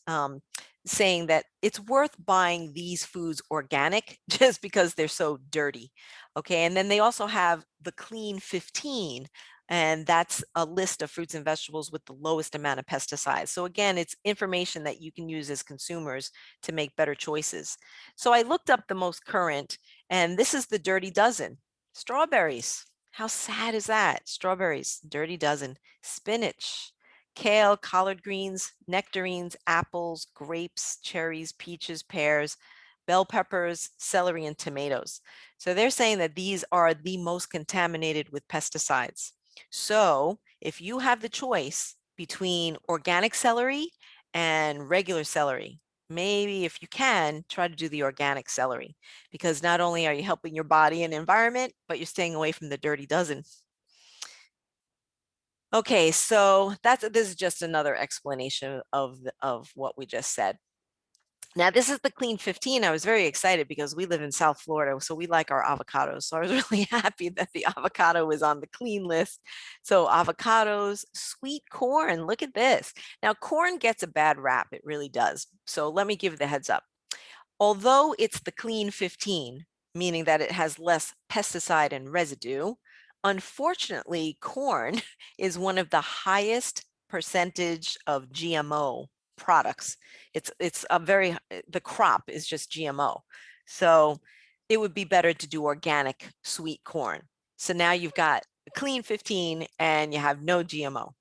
[SPEAKER 1] saying that it's worth buying these foods organic just because they're so dirty. Okay, and then they also have the Clean 15, and that's a list of fruits and vegetables with the lowest amount of pesticides. So again, it's information that you can use as consumers to make better choices. So I looked up the most current, and this is the Dirty Dozen. Strawberries. How sad is that? Strawberries, Dirty Dozen. Spinach, kale, collard greens, nectarines, apples, grapes, cherries, peaches, pears, bell peppers, celery, and tomatoes. So they're saying that these are the most contaminated with pesticides. So if you have the choice between organic celery and regular celery, maybe if you can, try to do the organic celery, because not only are you helping your body and environment, but you're staying away from the Dirty Dozen. Okay, so this is just another explanation of what we just said. Now, this is the Clean 15. I was very excited because we live in South Florida, so we like our avocados. So I was really happy that the avocado was on the clean list. So avocados, sweet corn, look at this. Now, corn gets a bad rap, it really does. So let me give the heads up. Although it's the Clean 15, meaning that it has less pesticide and residue, unfortunately, corn is one of the highest percentage of GMO products. It's a the crop is just GMO. So it would be better to do organic sweet corn. So now you've got Clean 15 and you have no GMO.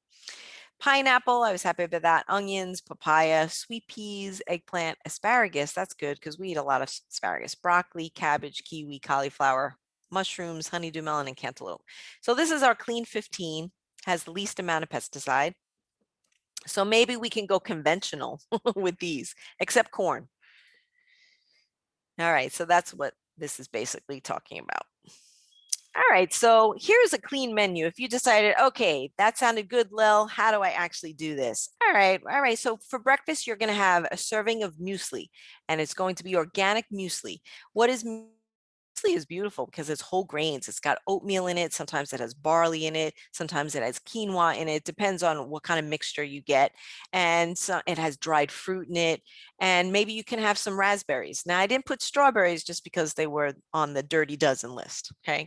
[SPEAKER 1] Pineapple, I was happy about that. Onions, papaya, sweet peas, eggplant, asparagus. That's good because we eat a lot of asparagus. Broccoli, cabbage, kiwi, cauliflower, mushrooms, honeydew melon, and cantaloupe. So this is our Clean 15, has the least amount of pesticide. So maybe we can go conventional with these, except corn. All right, so that's what this is basically talking about. All right, so here's a clean menu. If you decided, okay, that sounded good, Lil, how do I actually do this? All right. So for breakfast, you're going to have a serving of muesli, and it's going to be organic muesli. What is muesli? Is beautiful because it's whole grains. It's got oatmeal in it. Sometimes it has barley in it. Sometimes it has quinoa in it. Depends on what kind of mixture you get. And so it has dried fruit in it. And maybe you can have some raspberries. Now, I didn't put strawberries just because they were on the Dirty Dozen list. Okay.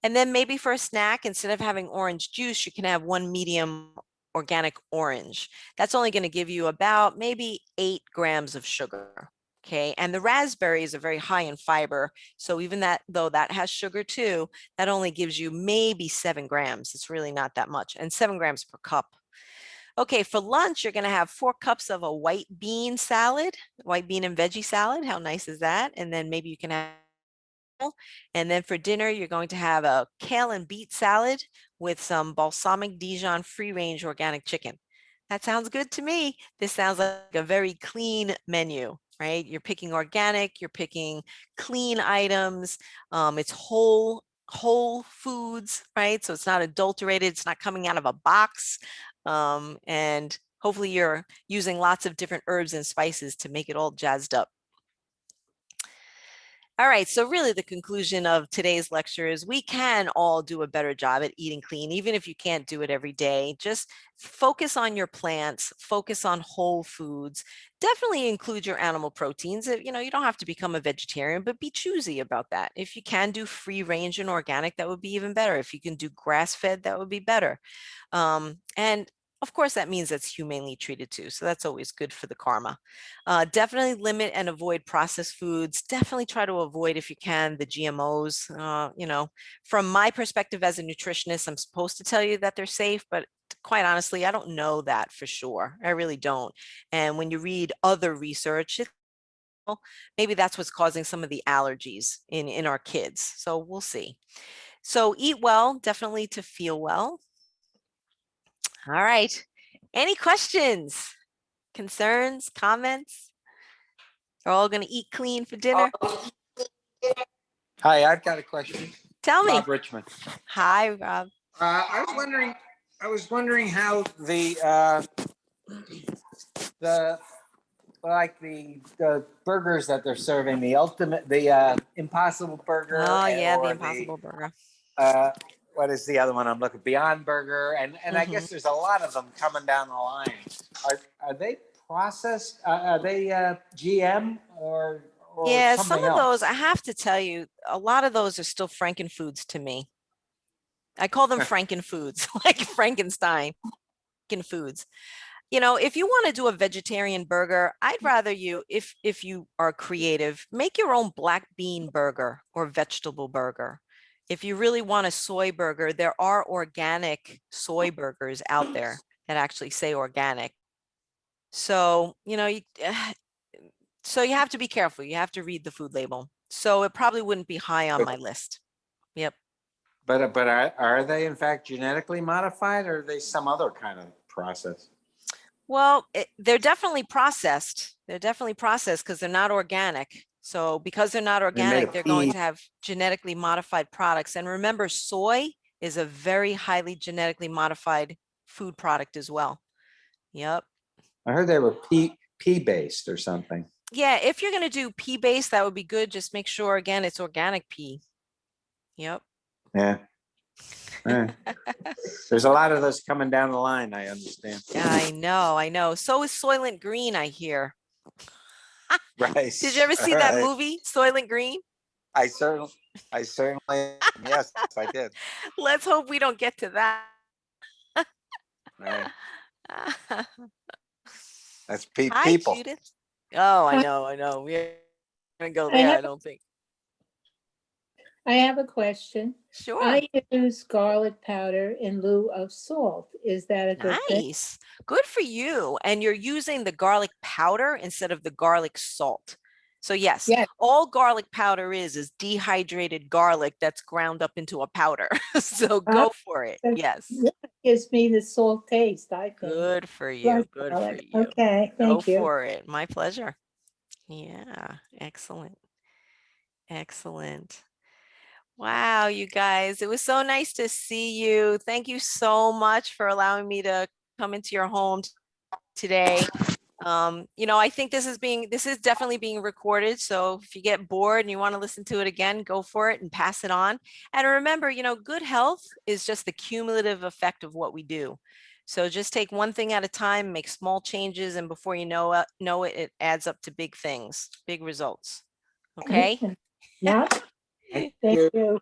[SPEAKER 1] And then maybe for a snack, instead of having orange juice, you can have one medium organic orange. That's only going to give you about maybe 8 grams of sugar. Okay. And the raspberries are very high in fiber. So even though that has sugar too, that only gives you maybe 7 grams. It's really not that much. And 7 grams per cup. Okay, for lunch, you're going to have 4 cups of a white bean salad, white bean and veggie salad. How nice is that? And then maybe you can have, and then for dinner, you're going to have a kale and beet salad with some balsamic Dijon free range organic chicken. That sounds good to me. This sounds like a very clean menu, right? You're picking organic, you're picking clean items. It's whole foods, right? So it's not adulterated, it's not coming out of a box. And hopefully you're using lots of different herbs and spices to make it all jazzed up. All right, so really the conclusion of today's lecture is we can all do a better job at eating clean, even if you can't do it every day. Just focus on your plants, focus on whole foods. Definitely include your animal proteins. You know, you don't have to become a vegetarian, but be choosy about that. If you can do free range and organic, that would be even better. If you can do grass-fed, that would be better. And of course, that means it's humanely treated too. So that's always good for the karma. Definitely limit and avoid processed foods. Definitely try to avoid, if you can, the GMOs. You know, from my perspective as a nutritionist, I'm supposed to tell you that they're safe, but quite honestly, I don't know that for sure. I really don't. And when you read other research, maybe that's what's causing some of the allergies in our kids. So we'll see. So eat well, definitely to feel well. All right. Any questions, concerns, comments? Are all going to eat clean for dinner?
[SPEAKER 2] Hi, I've got a question.
[SPEAKER 1] Tell me.
[SPEAKER 2] Bob Richmond.
[SPEAKER 1] Hi, Rob.
[SPEAKER 2] I was wondering how the burgers that they're serving, the Impossible Burger,
[SPEAKER 1] Oh, yeah, the
[SPEAKER 2] or
[SPEAKER 1] Impossible Burger.
[SPEAKER 2] what is the other one I'm looking? Beyond Burger, and I guess there's a lot of them coming down the line. Are they processed? Are they GM or
[SPEAKER 1] Yeah, some
[SPEAKER 2] something
[SPEAKER 1] of those,
[SPEAKER 2] else?
[SPEAKER 1] I have to tell you, a lot of those are still Frankenfoods to me. I call them Frankenfoods, like Frankenstein. Foods. You know, if you want to do a vegetarian burger, I'd rather you, if you are creative, make your own black bean burger or vegetable burger. If you really want a soy burger, there are organic soy burgers out there that actually say organic. So, you know, so you have to be careful. You have to read the food label. So it probably wouldn't be high on my list. Yep.
[SPEAKER 2] But are they in fact genetically modified, or are they some other kind of process?
[SPEAKER 1] Well, they're definitely processed. They're definitely processed because they're not organic. So because they're not
[SPEAKER 2] They made
[SPEAKER 1] organic,
[SPEAKER 2] of
[SPEAKER 1] they're going
[SPEAKER 2] pea.
[SPEAKER 1] to have genetically modified products. And remember, soy is a very highly genetically modified food product as well. Yep.
[SPEAKER 2] I heard they were pea based or something.
[SPEAKER 1] Yeah, if you're going to do pea based, that would be good. Just make sure, again, it's organic pea. Yep.
[SPEAKER 2] Yeah. There's a lot of those coming down the line, I understand.
[SPEAKER 1] I know, I know. So is Soylent Green, I hear.
[SPEAKER 2] Right.
[SPEAKER 1] Did you ever see that movie, Soylent Green?
[SPEAKER 2] I certainly, yes, I did.
[SPEAKER 1] Let's hope we don't get to that.
[SPEAKER 2] Right. That's
[SPEAKER 1] Hi,
[SPEAKER 2] people.
[SPEAKER 1] Judith. Oh, I know. We're gonna go there, I don't think.
[SPEAKER 3] I have a question.
[SPEAKER 1] Sure.
[SPEAKER 3] I use garlic powder in lieu of salt. Is that a good thing?
[SPEAKER 1] Nice. Good for you. And you're using the garlic powder instead of the garlic salt. So yes,
[SPEAKER 3] Yes.
[SPEAKER 1] all garlic powder is dehydrated garlic that's ground up into a powder. So go for it. Yes.
[SPEAKER 3] That gives me the salt taste, I think.
[SPEAKER 1] Good for you.
[SPEAKER 3] Like
[SPEAKER 1] Good for
[SPEAKER 3] garlic.
[SPEAKER 1] you.
[SPEAKER 3] Okay,
[SPEAKER 1] Go
[SPEAKER 3] thank you.
[SPEAKER 1] for it. My pleasure. Yeah. Excellent. Excellent. Wow, you guys, it was so nice to see you. Thank you so much for allowing me to come into your home today. You know, I think this is definitely being recorded. So if you get bored and you want to listen to it again, go for it and pass it on. And remember, you know, good health is just the cumulative effect of what we do. So just take one thing at a time, make small changes, and before you know it, it adds up to big things, big results. Okay.
[SPEAKER 3] Yeah. Thank you.